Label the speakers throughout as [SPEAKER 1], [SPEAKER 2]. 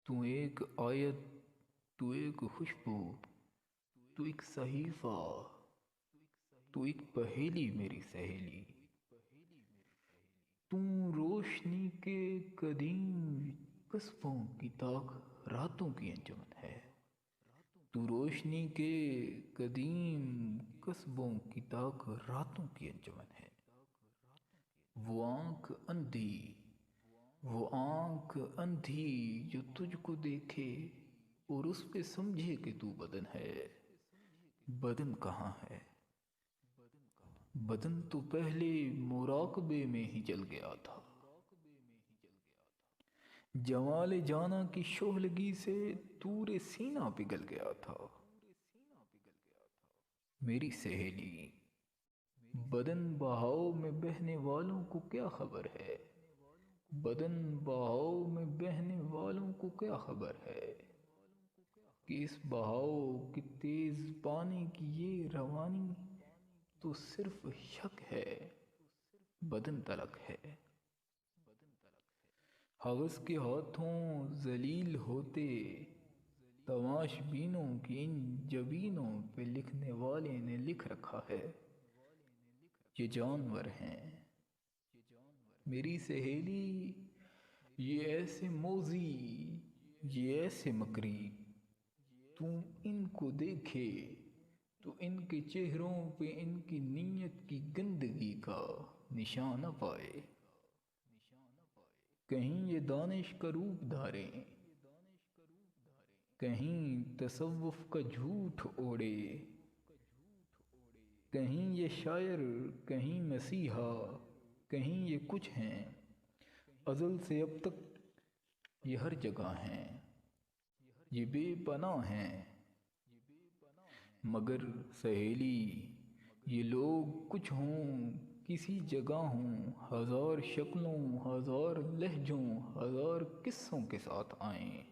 [SPEAKER 1] تو ایک آیت، تو ایک خوشبو، تو ایک صحیفہ، تو ایک پہیلی میری سہیلی۔ تو روشنی کے قدیم قصبوں کی طاق راتوں کی انجمن ہے۔ تو روشنی کے قدیم قصبوں کی طاق راتوں کی انجمن ہے۔ وہ آنکھ اندھی، وہ آنکھ اندھی جو تجھ کو دیکھے اور اس پہ سمجھے کہ تو بدن ہے۔ بدن کہاں ہے؟ بدن تو پہلے مراقبے میں ہی جل گیا تھا۔ جمال جانا کی شعلگی سے تور سینہ پگھل گیا تھا۔ میری سہیلی، بدن بہاؤ میں بہنے والوں کو کیا خبر ہے؟ بدن بہاؤ میں بہنے والوں کو کیا خبر ہے کہ اس بہاؤ کی تیز پانی کی یہ روانی تو صرف شک ہے، بدن تلک ہے۔ حوث کے ہاتھوں ذلیل ہوتے تماش بینوں کی ان جبینوں پہ لکھنے والے نے لکھ رکھا ہے، یہ جانور ہیں۔ میری سہیلی، یہ ایسے موذی، یہ ایسے مکری، تم ان کو دیکھے تو ان کے چہروں پہ ان کی نیت کی گندگی کا نشان نہ پائے۔ کہیں یہ دانش کا روپ دھاریں، کہیں تصوف کا جھوٹ اوڑے، کہیں یہ شاعر، کہیں مسیحا، کہیں یہ کچھ ہیں، ازل سے اب تک یہ ہر جگہ ہیں، یہ بے پناہ ہیں۔ مگر سہیلی، یہ لوگ کچھ ہوں، کسی جگہ ہوں، ہزار شکلوں، ہزار لہجوں، ہزار قصوں کے ساتھ آئیں،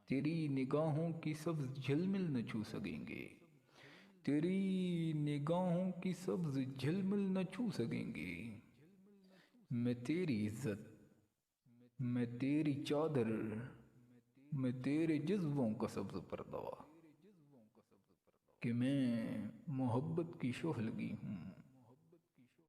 [SPEAKER 1] تیری نگاہوں کی سبز جھلمل نہ چھو سکیں گے، تیری نگاہوں کی سبز جھلمل نہ چھو سکیں گے۔ میں تیری عزت، میں تیری چادر، میں تیرے جذبوں کا سبز پردہ، کہ میں محبت کی شعلگی ہوں۔